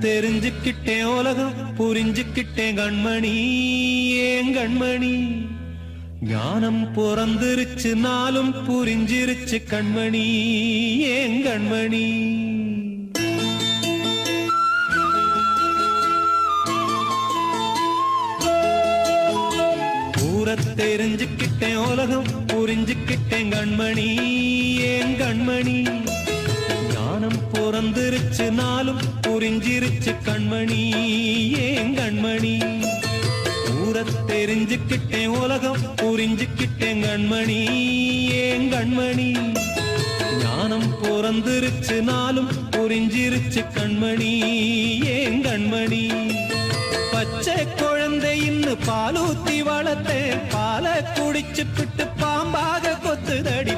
தெரிஞ்சுக்கிட்டேன் உலகம் புரிஞ்சுக்கிட்டேன் கண்மணி ஏன் கண்மணி ஞானம் பிறந்திருச்சு நாளும் புரிஞ்சிருச்சு கண்மணி ஏன் கண்மணி தெரிஞ்சுக்கிட்டேன் உலகம் புரிஞ்சுக்கிட்டேன் கண்மணி ஏன் கண்மணி ஞானம் பிறந்திருச்சு நாளும் புரிஞ்சிருச்சு கண்மணி ஏன் கண்மணி தெரிஞ்சுக்கிட்டேன் உலகம் புரிஞ்சுக்கிட்டேன் கண்மணி ஏன் கண்மணி ஞானம் பிறந்திருச்சு நாளும் புரிஞ்சிருச்சு கண்மணி ஏன் கண்மணி பச்சை குழந்தை இன்னும் பாலூத்தி வளர்த்தேன் பாலை குடிச்சு பிட்டு பாம்பாக கொத்துதடி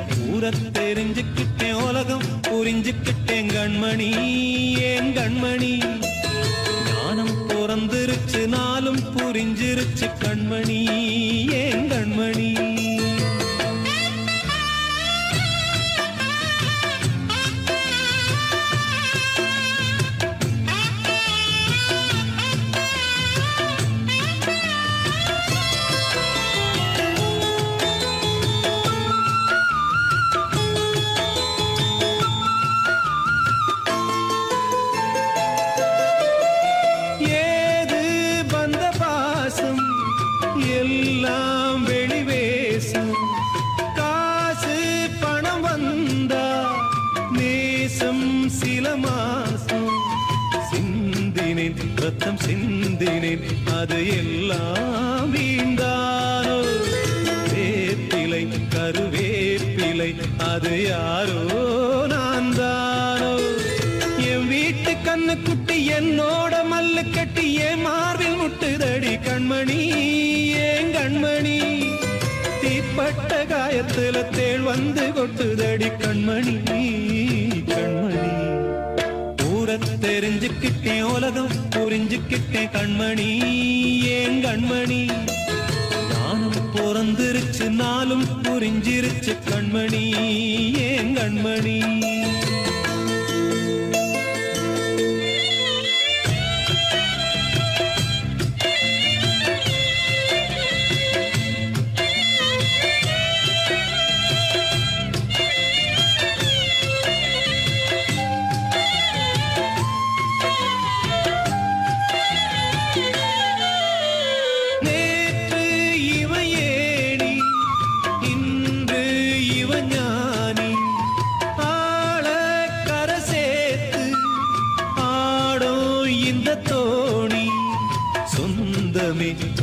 தெரிஞ்சுக்கிட்டேன் உலகம் புரிஞ்சுக்கிட்டேன் கண்மணி ஏன் கண்மணி ஞானம் பிறந்திருச்சு நாளும் புரிஞ்சிருச்சு கண்மணி ஏன் கண்மணி ரத்தம் சிந்தினேன் அது எல்லாம் வீண்டானோ வேப்பிலை கருவேப்பிலை அது யாரோ நான் தானோ என் வீட்டு கண்ணு குட்டி என்னோட மல்லு கட்டி என் மார்பில் முட்டுதடி கண்மணி ஏன் கண்மணி தீப்பட்ட காயத்துல தேள் வந்து கொட்டுதடி கண்மணி கண்மணி தெரிஞ்சுக்கிட்டேன் உலகம் புரிஞ்சுக்கிட்டேன் கண்மணி ஏன் கண்மணி ஞானம் பிறந்திருச்சு நாளும் புரிஞ்சிருச்சு கண்மணி ஏன் கண்மணி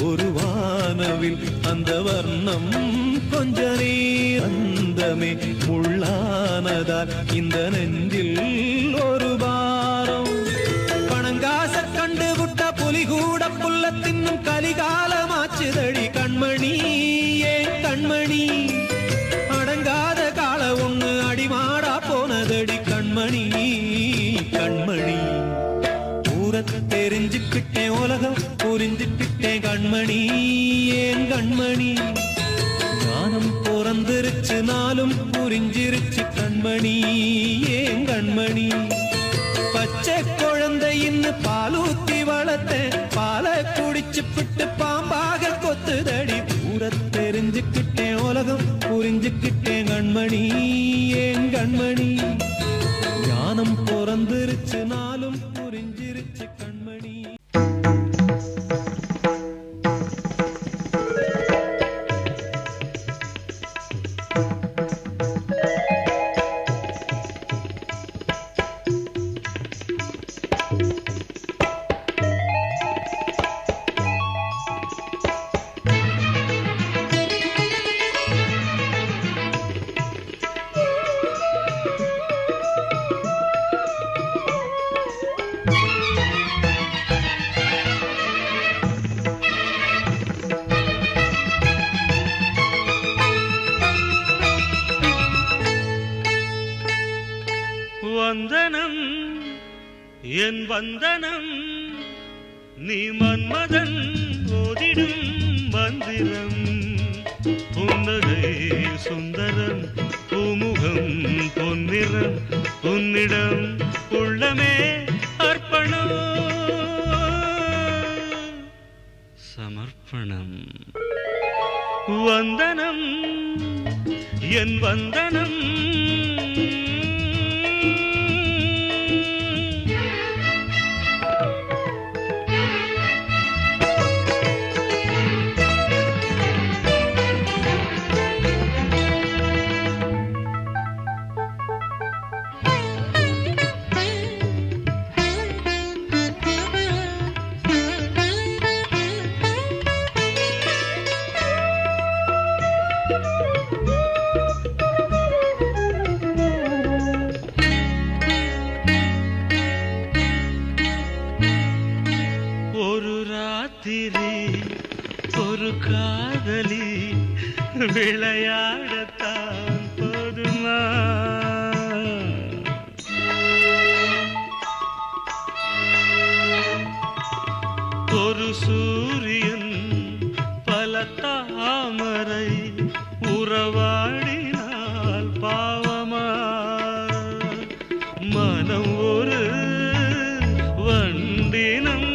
ஒரு வானவில் அந்த வர்ணம் கொஞ்ச நேரந்தமே முள்ளானதால் இந்த நெஞ்சில் ஒரு பாரம் பணங்காச கண்டு விட்ட புலி கூட புல்ல தின்னும் கலிகாலமாச்சுதடி கண்மணி ஏன் கண்மணி அடங்காத கால ஒண்ணு அடிமாடா போனதடி கண்மணி கண்மணி தெரிஞ்சுக்கிட்டேன் உலகம் புரிஞ்சுக்கிட்டேன் கண்மணி ஏன் கண்மணி ஞானம் பிறந்திருச்சு நாளும் புரிஞ்சிருச்சு கண்மணி ஏன் கண்மணி பச்சை குழந்தை இன்னும் பாலூத்தி வளர்த்தேன் பாலை குடிச்சு பிட்டு பாம்பாக கொத்துதடி தெரிஞ்சுக்கிட்டேன் உலகம் புரிஞ்சுக்கிட்டேன் கண்மணி ஏன் கண்மணி ஞானம் பிறந்திருச்சு நாளும் புரிஞ்சிருச்சு கண்மணி வந்தனம் என் வந்தனம் நீ மன்மதன் ஓதிடும் மந்திரம் புன்னகை சுந்தரம் பூமுகம் பொன்னிறம் உன்னிடம் உள்ளமே அர்ப்பணம் என் வந்தனம் ஒரு காதலி விளையாடத்தான் போதுமா ஒரு சூரியன் பல தாமரை உறவாடினால் பாவமா மனம் ஒரு வண்டினம்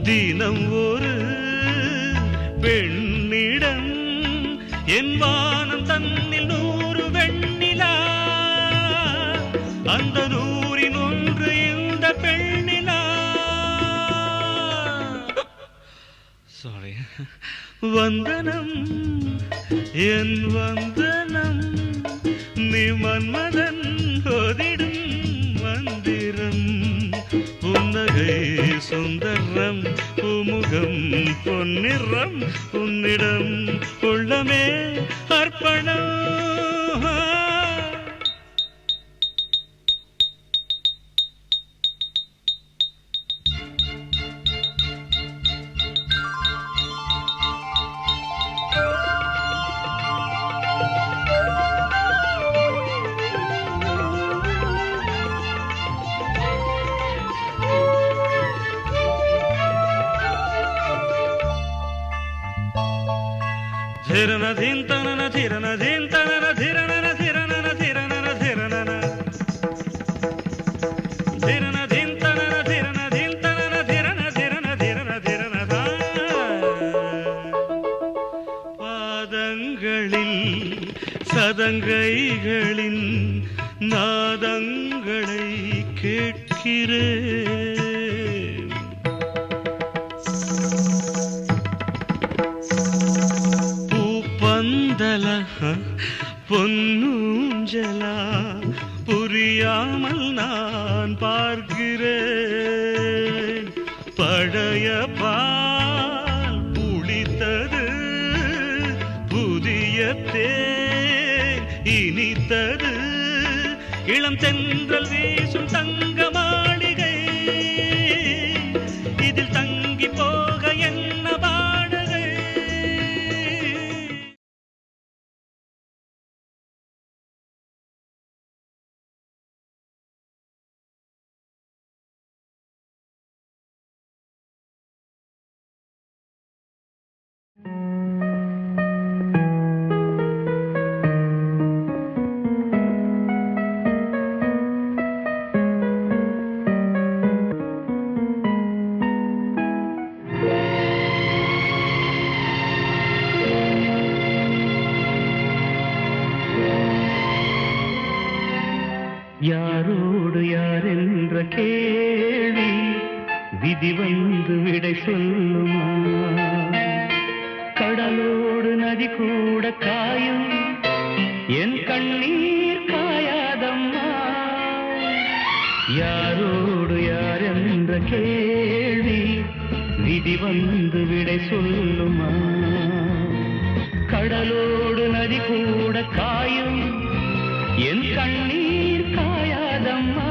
தினம் ஒரு பெண்ணிடம் என் வானம் தன்னில் 100 வெண்ணிலா அந்த 100இன் ஒன்று இந்த பெண்ணிலா சாரி வந்தனம் என் வந்தனம் நீ மன்மதன் ஓதிடும் மந்திரம் புன்னகை சுந்தரம் பூமுகம் பொன்னிறம் உன்னிடம் உள்ளமே அர்ப்பணம் धिरना धिन तनना धिरना धिन तनना धिरना धिरना धिरना धिरना धिरना धिन तनना धिरना धिन तनना धिरना धिरना धिरना धिरना பாதங்களில் சதங்கைகளின் நாதங்களை கேட்கிறேன் பொன்னூஞ்சலா புரியாமல் நான் பார்க்கிறேன் பழைய பால் புளித்தது புதிய தேன் இனித்தது இளம் தென்றல் வீசும் தங்க மாளிகை இதில் தங்கி போக என்ன வாடகை யாரோடு யார் என்ற கேள்வி விதி வந்து விடை சொல்லுமா கடலோடு நதி கூட காயும் என் கண்ணீர் காயாதம்மா யாரோடு யார் என்ற கேள்வி விதி வந்து விடை சொல்லுமா கடலோடு நதி கூட காயும் என் கண்ணீர் காயாதம்மா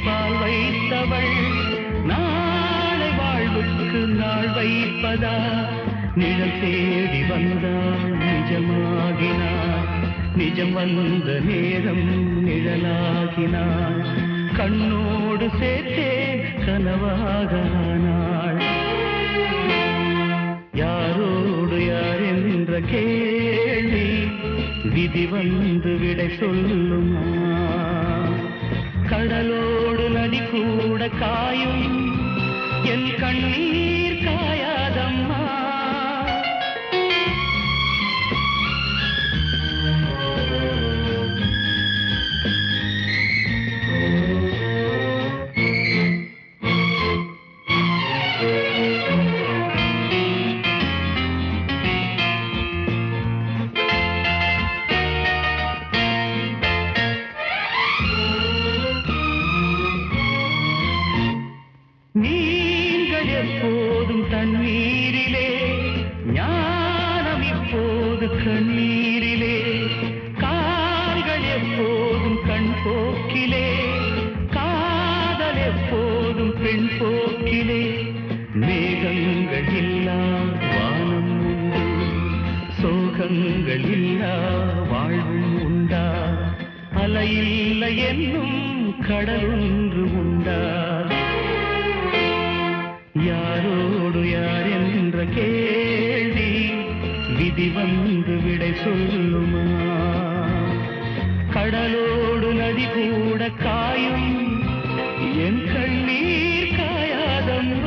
பால் வைத்தவள் நாளை வாழ்வுக்கு நாள் வைப்பதா? நிழல் தேடி வந்தாள் நிஜமாகினாள், நிஜம் வந்த நேரம் நிழலாகினாள், கண்ணோடு சேர்த்தே கனவாகானாள். யாரோடு யார் என்ற கேள்வி விதி வந்து விடை சொல்லுமா? கடலோடு நதி கூட காயும், என் கண்ணீர் காயாதம்மா. நீங்கள் எப்போதும் தண்ணீரிலே, ஞானம் இப்போது கண்ணீரிலே, கால்கள் எப்போதும் கண் போக்கிலே, காதல் எப்போதும் பெண் போக்கிலே. மேகங்கள் இல்லா வானம் உண்டு, சோகங்கள் இல்லா வாழ்வும் உண்டா? அலையில்லை என்னும் கடலொன்று உண்டா? யாரோடு யார் என்ற கேள்வி விதி வந்து விடை சொல்லுமா? கடலோடு நதி கூட காயும், என் கண்ணீர் காயாதம்மா.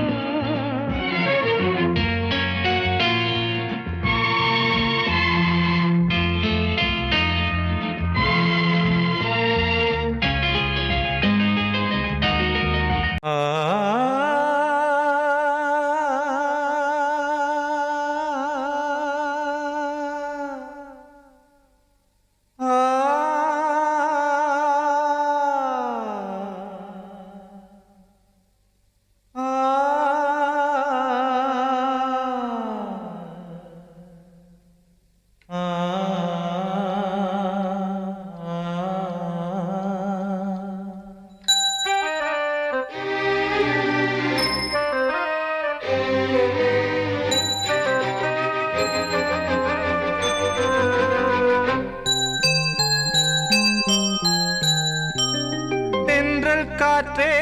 காற்றே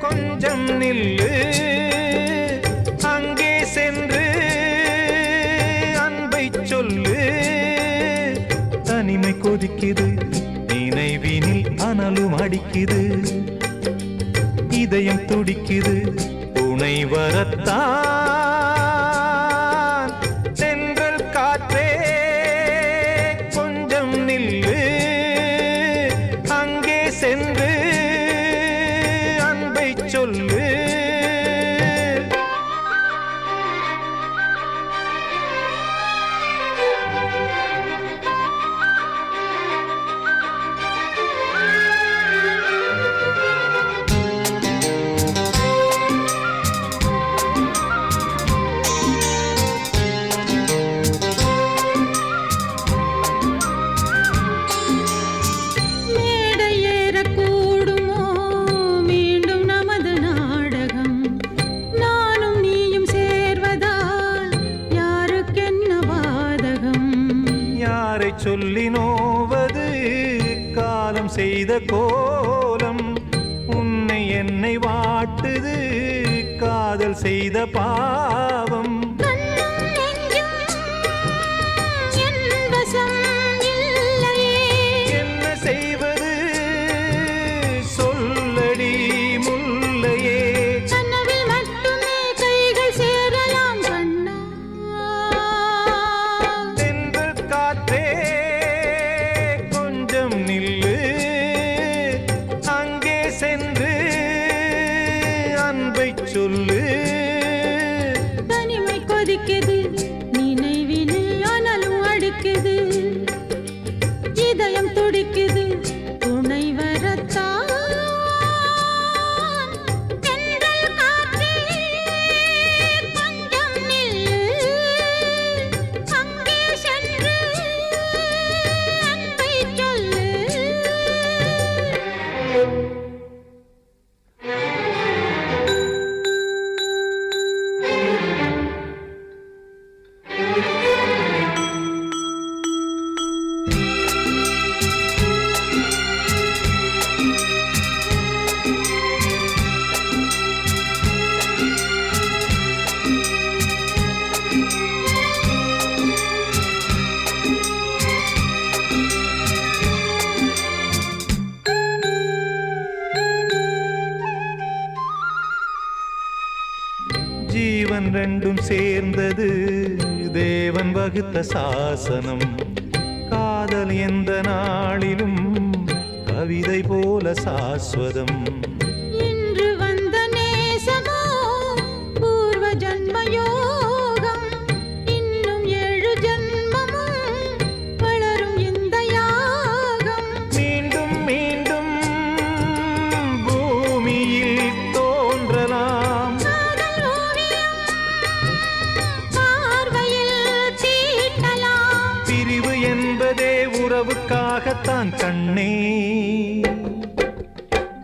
கொஞ்சம் நில்லு, அங்கே சென்று அன்பை சொல்லு. தனிமை கொதிக்குது, நினைவினில் அனலும் அடிக்குது, இதயம் துடிக்குது துணை வரத்தான். சென்றல் காற்றே கொஞ்சம் நில்லு, அங்கே சென்று அன்பை சொல்லு. சொல்லி நோவது காலம் செய்த கோலம், உன்னை என்னை வாட்டுது காதல் செய்த பாவம். என்ன செய்வது சொல்லடி முல்லையே? சொல்லு, தனிமை ஜீவன் ரெண்டும் சேர்ந்தது தேவன் வகுத்த சாசனம். காதல் எந்த நாளிலும் கவிதை போல சாஸ்வதம். இன்று வந்த நேசமோ பூர்வ ஜன்ம யோகம். இன்னும் 7 ஜன்மமும் வளரும் இந்த யாகம். மீண்டும் மீண்டும் பூமியில் தோன்றலாம். காதல் ஓவியம் பார்வையில் தீட்டலாம். பிரிவு என்பதே உறவுக்காகத்தான் கண்ணே.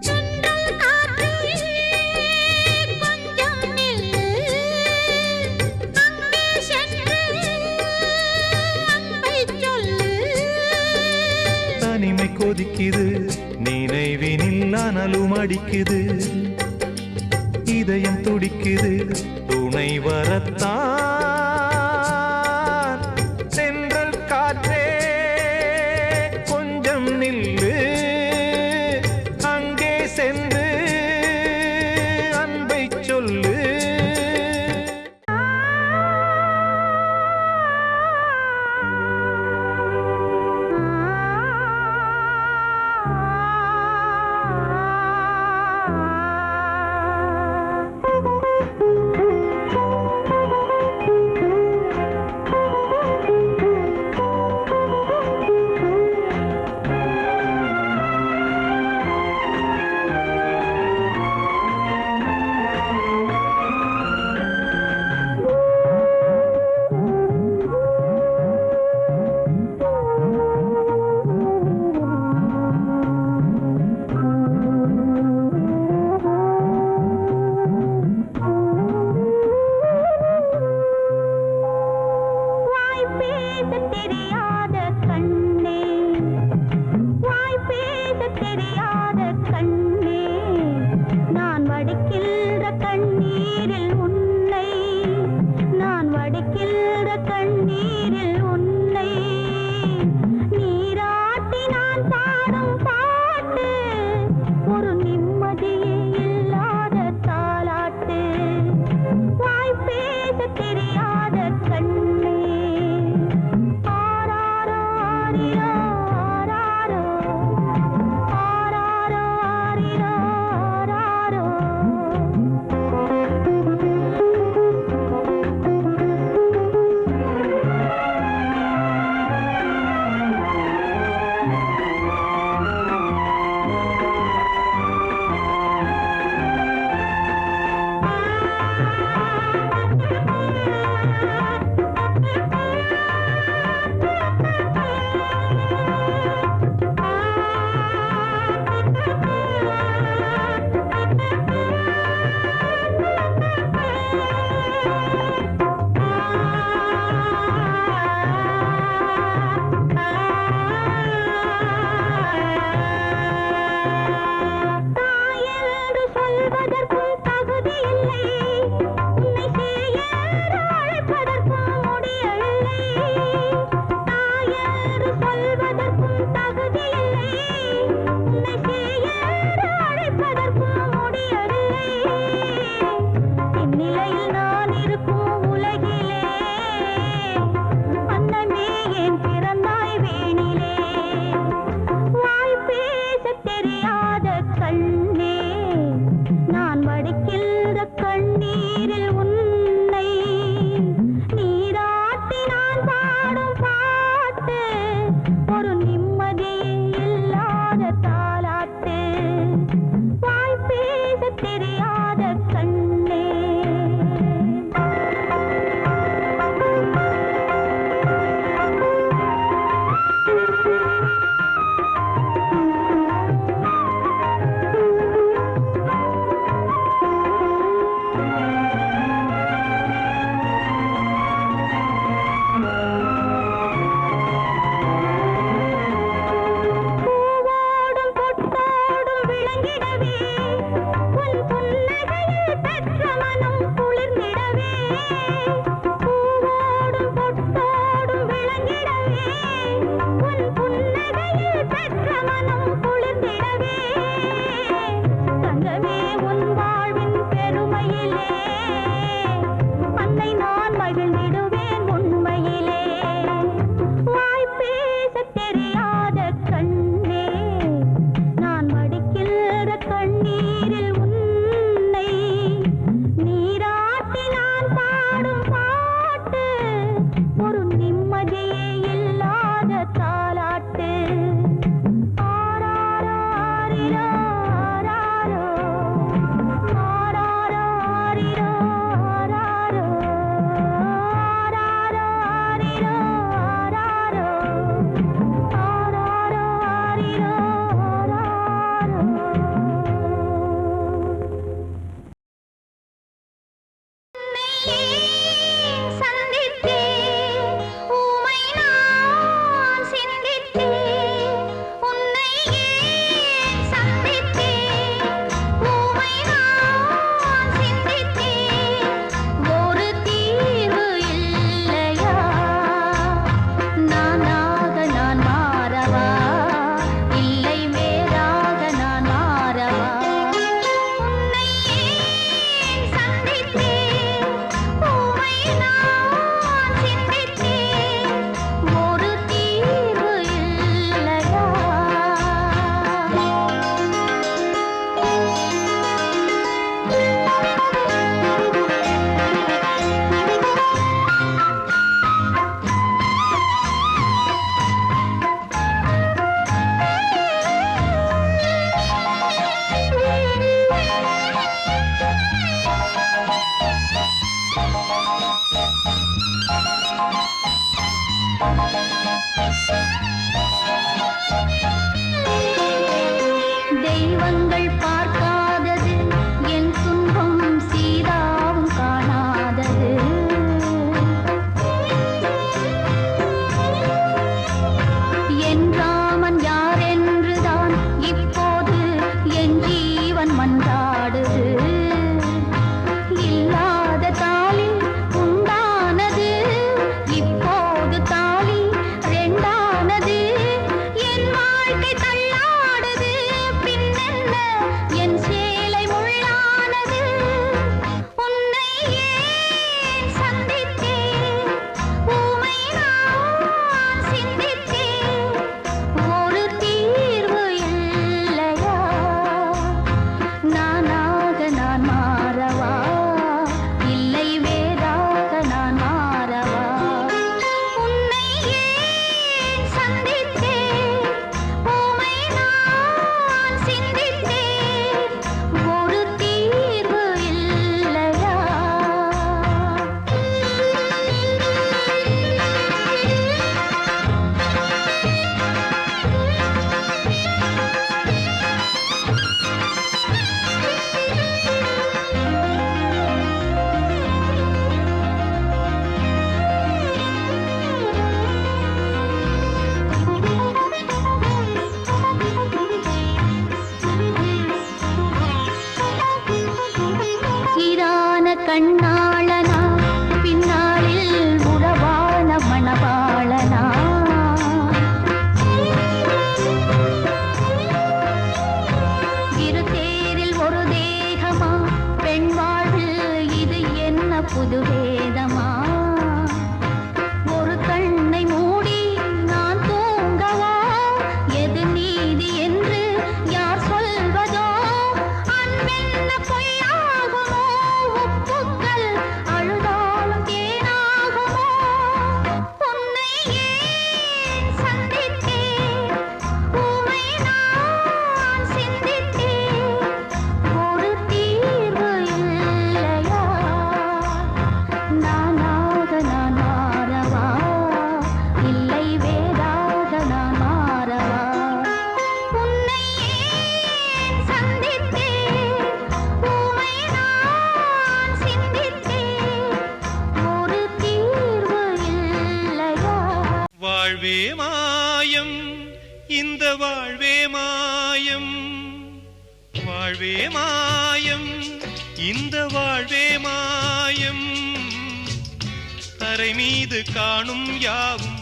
சென்றல் காற்றே கொஞ்சம் நில்லு. அங்கே சென்று அன்பைச் சொல்லு. தனிமை கொதிக்குது நினைவினில் அனலும் அடிக்குது. இதயம் துடிக்குது துணை வரத்தான். சென்றல் காற்றே கொஞ்சம் நில்லு. அங்கே சென்று அன்பை சொல்லு. வாய் பேசத் தெரியாத கண்ணே, வாய் பேசத் தெரியாத கண்ணே, நான் வடிக்கின்ற கண்ணீரில் உன்னை, நான் வடிக்கின்ற கண்ணீரில் உன்னை, நீராட்டி நான் பாடும் பாட்டு ஒரு நிம்மதியே இல்லாத தாலாட்டு. வாய் பேசத் தெரியாத கண்ணே. ஆராரோ ஆரிரோ ஆராரோ ஆராரோ கண்ணாளனா பின்னாளில் உறவான மணவாளனா இரு தேரில் ஒரு தேகமா பெண் வாழ்வில் இது என்ன புது வேதமா ஒரு கண்ணை மூடி நான் தூங்கவா எது நீதி என்று யார் சொல்வதோ அன்பென்ன பொய்யாகுமோ உப்புக்கள் அழுதாலும் தேனாகுமோ உன்னை ஏன் சந்தித்தேன் பூவை நான் சிந்தித்தேன் ஒரு தீர்வு இல்லையா நானாக நான் மாறவா இல்லை வேறாக நான் மாறவா உன்னை ஏன் சந்தித்தேன் பூவை நான் சிந்தித்தேன் ஒரு தீர்வு இல்லையா வாழ்வே மாயம் இந்த வாழ்வே மாயம் வாழ்வே மாயம் இந்த வாழ்வே மாயம் தரை மீது காணும் யாவும்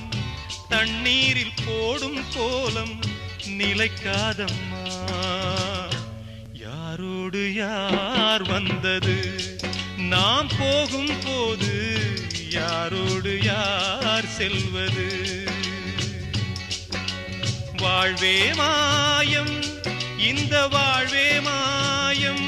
தண்ணீரில் போடும் கோலம் நிலைக்காதம்மா யாரோடு யார் வந்தது நாம் போகும் போது யாரோடு யார் செல்வது வாழ்வே மாயம் இந்த வாழ்வே மாயம்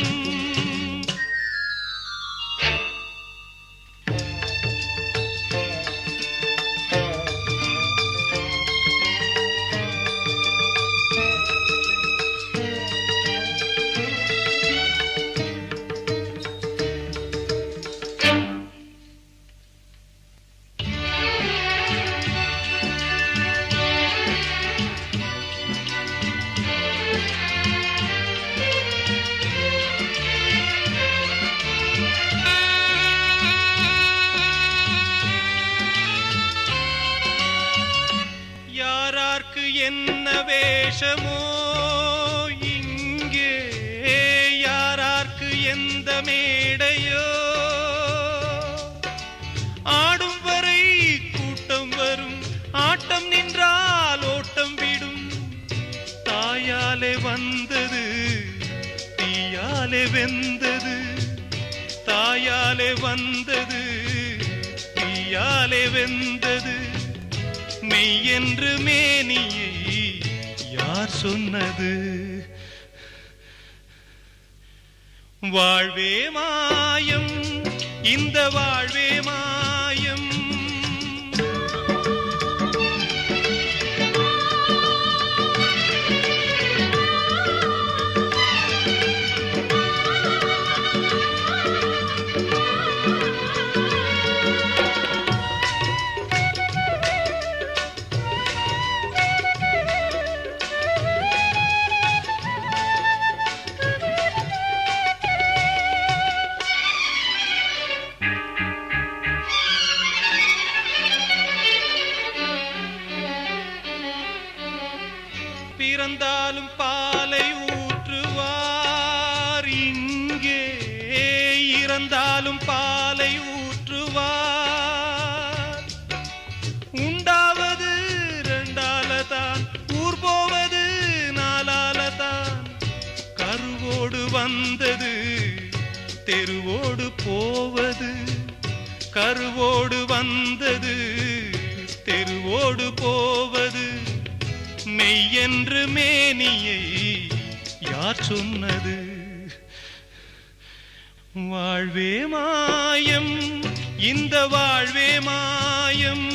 யாரார்க்கு என்ன வேஷமோ இங்கே யாரார்க்கு எந்த மேடையோ ஆடும் வரை கூட்டம் வரும் ஆட்டம் நின்றால் ஓட்டம் விடும் தாயாலே வந்தது தீயாலே வெந்தது தாயாலே வந்தது தீயாலே வெந்தது மெய் என்று மேனியை யார் சொன்னது வாழ்வே மாயம் இந்த வாழ்வே மாயம் பிறந்தாலும் பாலை ஊற்றுவார் இங்கே இறந்தாலும் பாலை ஊற்றுவார் உண்டாவது ரெண்டாலதான் ஊர் போவது நாலாலதான் கருவோடு வந்தது தெருவோடு போவது கருவோடு வந்தது தெருவோடு போவது மெய் என்று மேனியை யார் சொன்னது வாழ்வே மாயம் இந்த வாழ்வே மாயம்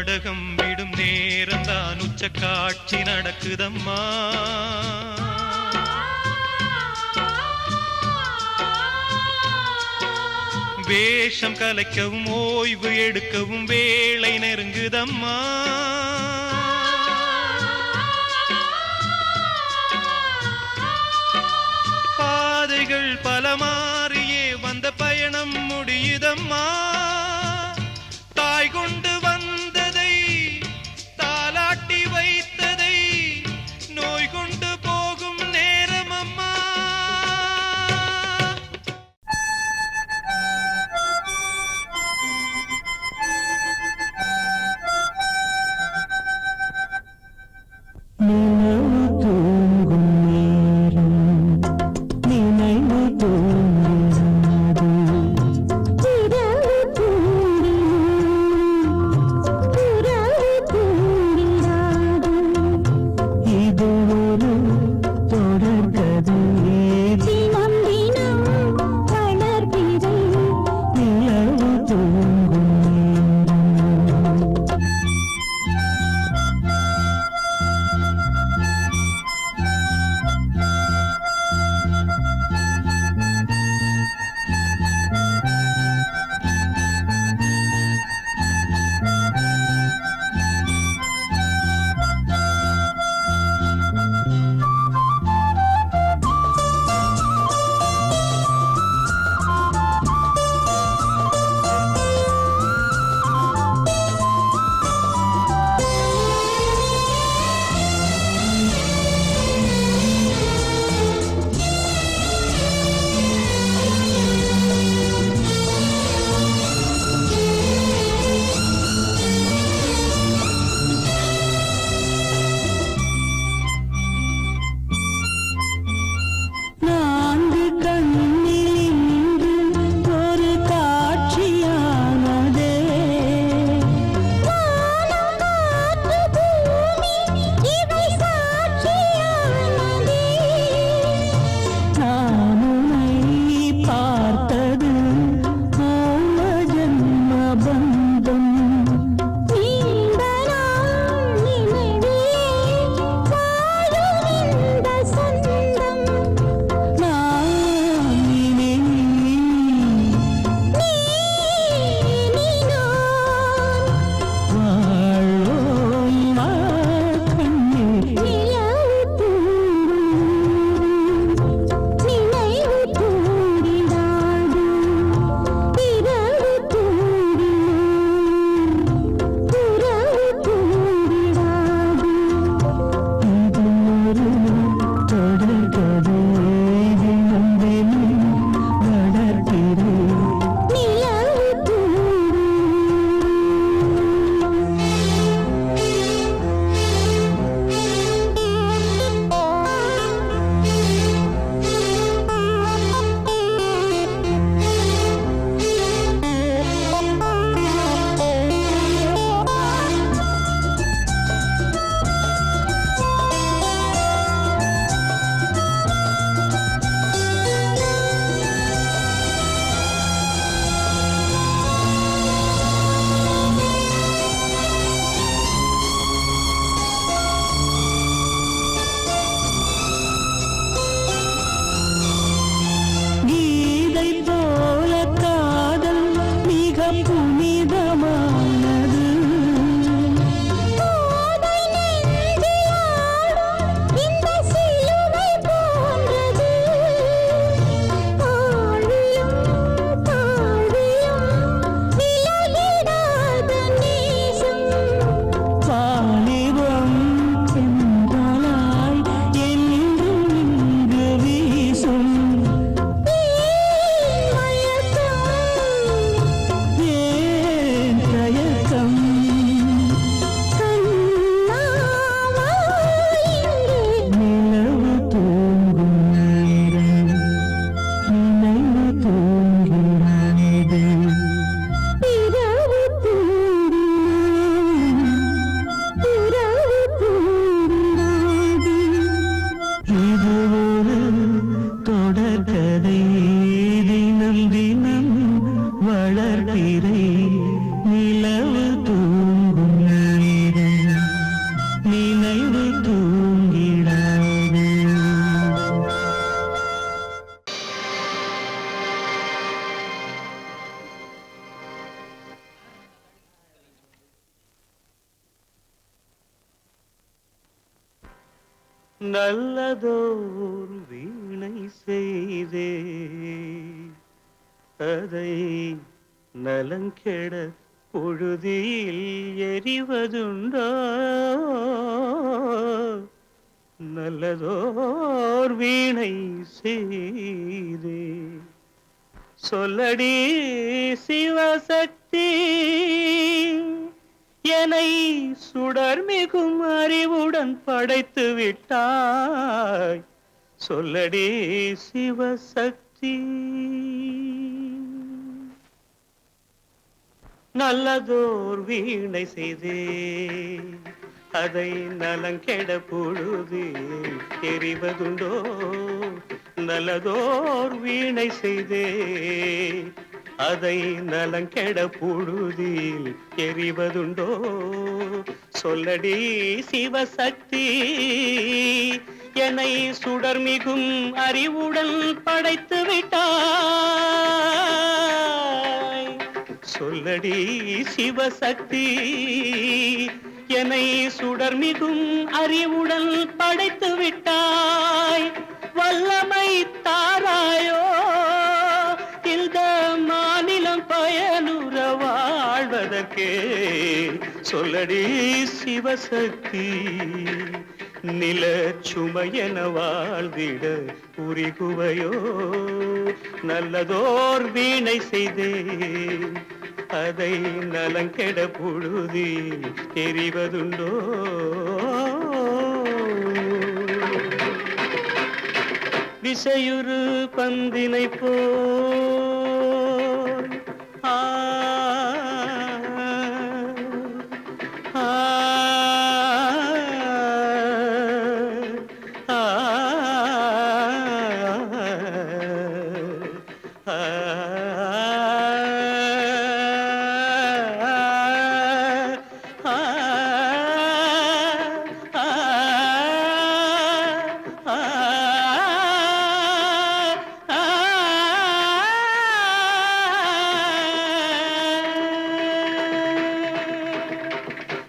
நாடகம் விடும் நேரம் தான் உச்ச காட்சி நடக்குதம்மா. வேஷம் கலைக்கவும் ஓய்வு எடுக்கவும் வேளை நெருங்குதம்மா. பாதைகள் பல மாறியே வந்த பயணம் முடியுதம்மா. தாய் கொண்டு வந்ததை தாலாட்டி வைத்ததை நோய் கொண்டு போகும் நேரம் அம்மா. நினைவு தூங்கும் நேரம், நினைவு தூங்கும் நல்லதோர் வீணை செய்தே அதை நலங்கெட பொழுதில் எறிவதுண்டோ நல்லதோர் வீணை செய்தே சொல்லடி சிவசக்தி என்னை சுடர் மிகும் அறிவுடன் படைத்து விட்டாய் சொல்லடி சிவசக்தி நல்லதோர் வீணை செய்தே அதை நலங்கெட பொழுதில் எறிவதுண்டோ நல்லதோர் வீணை செய்தே அதை நலங்கெட பொழுதில் எறிவதுண்டோ சொல்லடி சிவசக்தி என்னை சுடர் மிகும் அறிவுடன் படைத்து விட்டாய் சொல்லடி சிவசக்தி என்னை சுடர் மிகும் அறிவுடன் படைத்து விட்டாய் வல்லமை தாராயோ இந்த மாநிலம் பயனுற வாழ்வதற்கே சொல்லடி சிவசக்தி நில சுமையென வாழ்ந்திட புரிகுவையோ நல்லதோர் வீணை செய்தே அதை நலங்கெட பொழுதில் தெரிவதுண்டோ விசையுறு பந்தினை போல் ஆ ஆ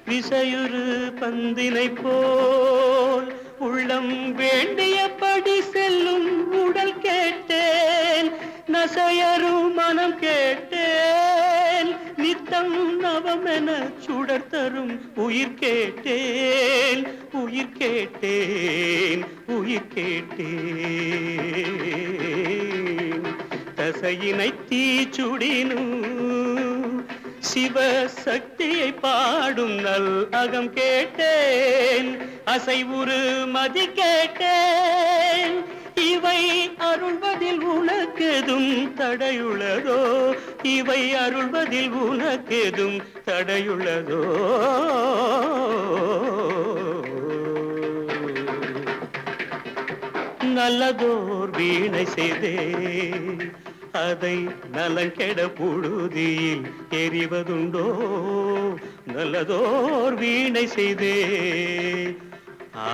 விசையுறு பந்தினை போல் உள்ளம் வேண்டியபடி செல்லும் உடல் கேட்டேன் நசையரு மனம் கேட்டேன் நித்தம் நவமென சுடர் தரும் உயிர் கேட்டேன் உயிர் கேட்டேன் உயிர் கேட்டேன் தசையினை தீச்சுடினும் சிவசக்தியை பாடும் நல் அகம் கேட்டேன் அசைவுறு மதி கேட்டேன் இவை அருள்வதில் உனக்கெதும் தடையுள்ளதோ இவை அருள்வதில் உனக்கெதும் தடையுள்ளதோ நல்லதோர் வீணை செய்தே அதை நலங்கெட பொழுதில் எறிவதுண்டோ நல்லதோர் வீணை செய்தே ஆ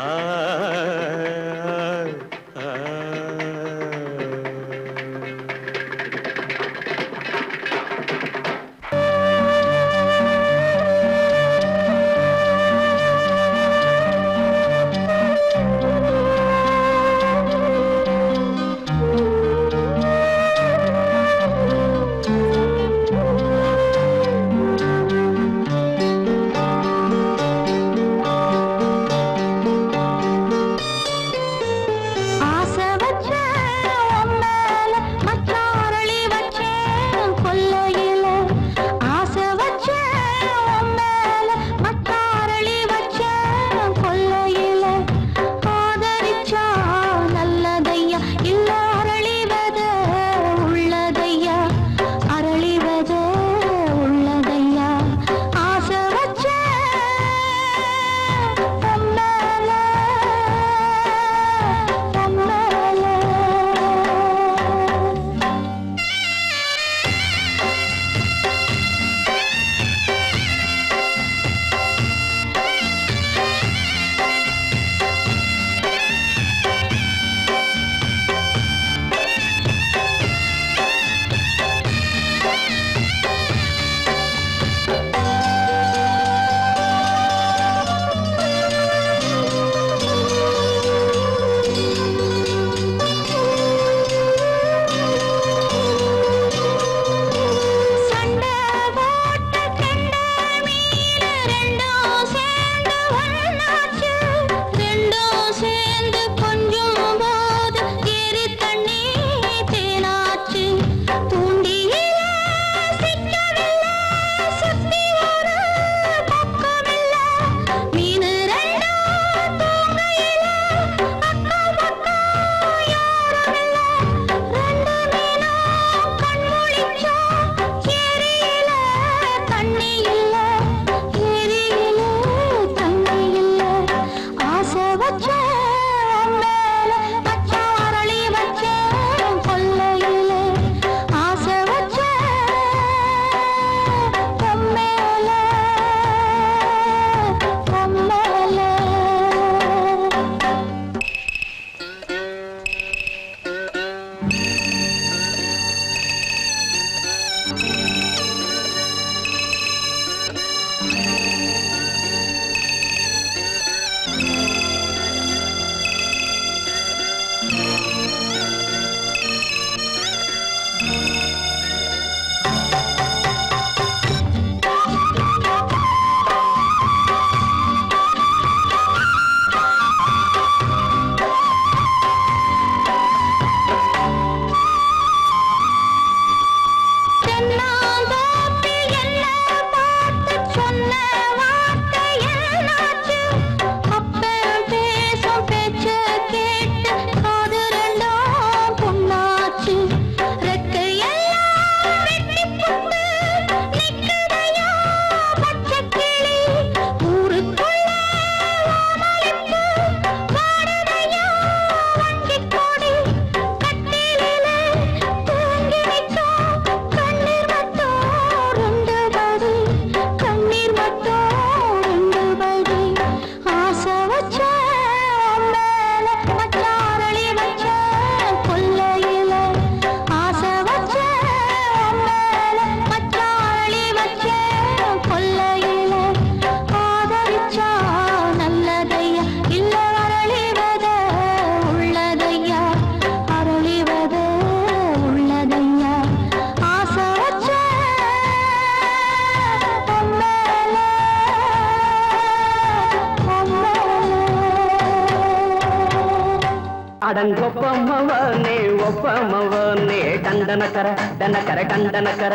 அடங்கொப்பமவனே ஒப்பமவனே டண்டனக்கர டனக்கர டண்டனக்கர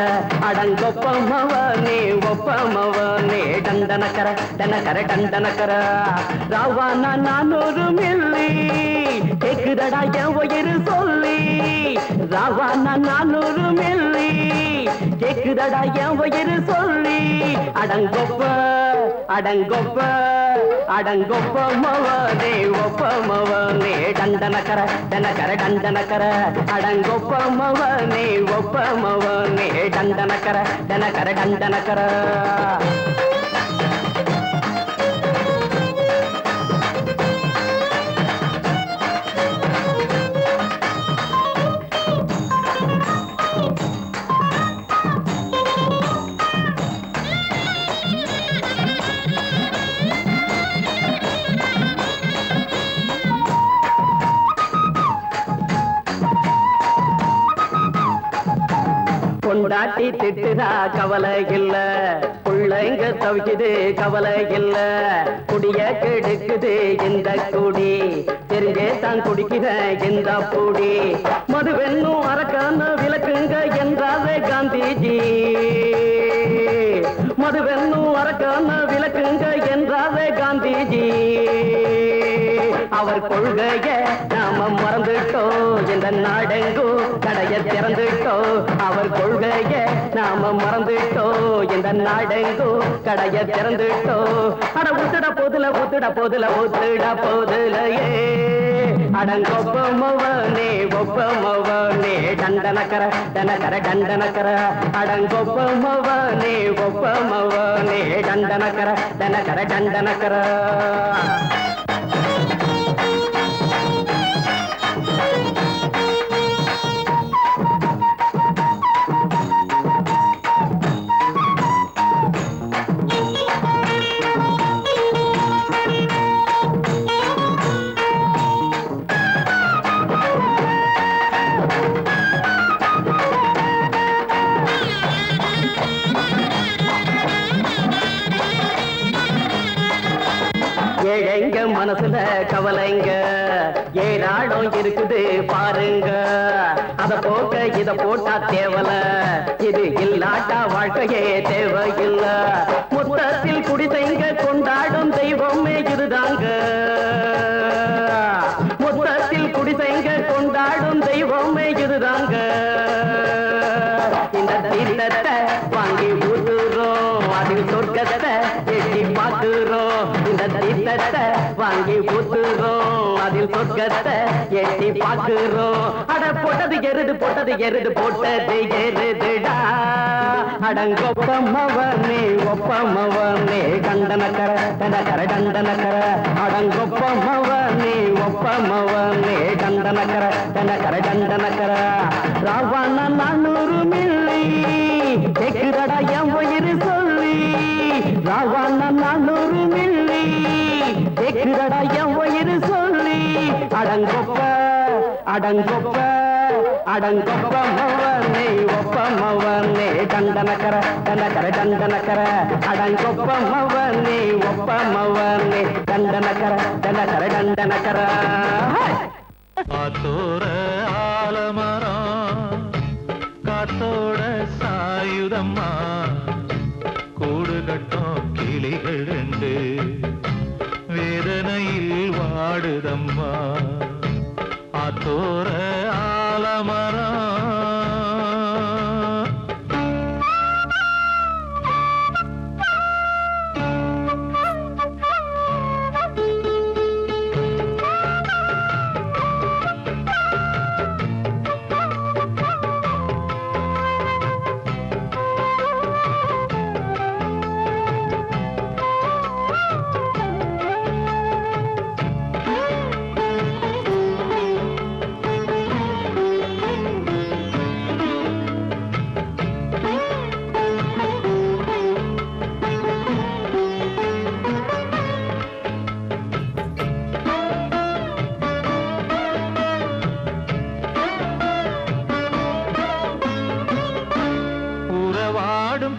அடங்கொப்பமவனே ஒப்பமவனே டண்டனக்கர டனக்கர டண்டனக்கர ராவானா 400 மில்லி கேக்குதடா என் உயிர் சொல்லி ராவானா 400 மில்லி கேக்குதடா என் உயிர் சொல்லி அடங்கொப்ப அடங்கொப்ப அடங்கொப்பமவனே ஒப்பமவனே டண்டனக்கர டனக்கர டண்டனக்கர அடங்கொப்பமவனே ஒப்பமவனே டண்டனக்கர டனக்கர டண்டனக்கர கொண்டாட்டி திட்டுதா கவலை இல்ல பிள்ளைங்க தவிக்குது கவலை இல்ல குடிய கெடுக்குது இந்த குடி தெரிஞ்சே தான் குடிக்கிற இந்த பூடி மதுவென்னும் அரக்கான விளக்குங்க என்றாரே காந்திஜி மதுவென்னும் அரக்கான விளக்குங்க என்றாரே காந்திஜி அவர் கொள்கைய நாம மறந்துட்டோம் இந்த நாடெங்கும் கடைய திறந்துட்டோம் அவர் கொள்கைய நாம மறந்துட்டோம் இந்த நாடெங்கும் கடைய திறந்துட்டோம் அட ஊத்துட போதுல ஊத்துட போதுல ஊத்துட போதுலையே அடங்கொப்பமவனே ஒப்பமவனே டண்டனக்கர டனக்கர டண்டனக்கர அடங்கொப்பமவனே ஒப்பமவனே டண்டனக்கர டனக்கர டண்டனக்கர ஏழைங்க மனசுல கவலைங்க ஏராளம் இருக்குது பாருங்க அத போக்க இத போட்டா தேவல இது இல்லாட்டா வாழ்க்கையே தேவையில்ல மொத்தத்தில் குடிசைங்க கொண்டாடும் தெய்வமே இதுதாங்க மொத்தத்தில் குடிசைங்க கொண்டாடும் தெய்வமே இதுதாங்க இந்த தீர்த்தத்தை வாங்கி ஊத்துறோம் அதில் சொர்க்கத்தை எட்டி பார்க்கிறோம் இந்த தீர்த்தத்தை வாங்கி ஊத்துறோம் அதில் சொர்க்கத்தை எட்டி பார்க்கிறோம் அட போட்டது எருது போட்டது எருதுடா அடங்கொப்பமவனே ஒப்பமவனே கண்டனக்கர டனக்கர டண்டனக்கர அடங்கொப்பமவனே ஒப்பமவனே கண்டனக்கர டனக்கர டண்டனக்கர ராவண 400 மில்லி அடங்கொப்ப அடங்கொப்ப மவனே ஒப்ப மவனே டண்டனக்கர டண்டக்கர டண்டனக்கர அடங்கொப்ப மவனே ஒப்ப மவனே டண்டனக்கர டண்டக்கர டண்டனக்கர காத்தோர ஆலமரம் காத்தோட சாயுதம்மா கூடு கட்டும் கிளிகள் ரெண்டு வேதனையில் வாடுதம்மா ஆத்தோர ஆலமரம்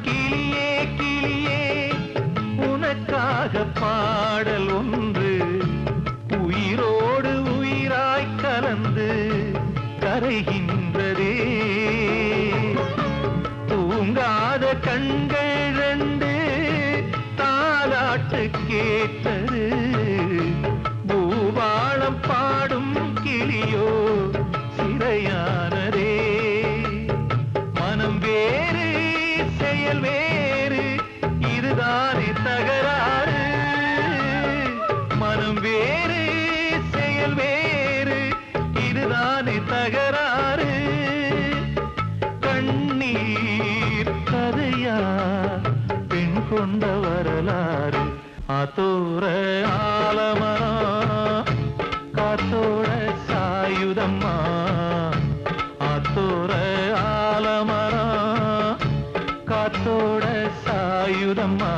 கிளியே கிளியே உனக்காக பாடல் ஒன்று உயிரோடு உயிராய் கலந்து கரைகின்றதே தூங்காத கண்கள் ரெண்டு தாலாட்டு கேட்டது பூபாளம் பாடும் கிளியோ சிறையானதே மனம் வேறு செயல் வேறு இதுதானே தகராறு மனம் வேறு செயல் வேறு இதுதானே தகராறு கண்ணீர் கதையா பெண் கொண்ட வரலாறு ஆத்தோர ஆலமரம் காத்தோட சாயுதம்மா ஆத்தோர ஆலமரம் காத்தோட சாயுதம்மா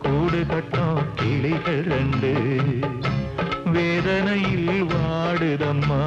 கூடு கட்டும் கிளிகள் ரெண்டு வேதனையில் வாடுதம்மா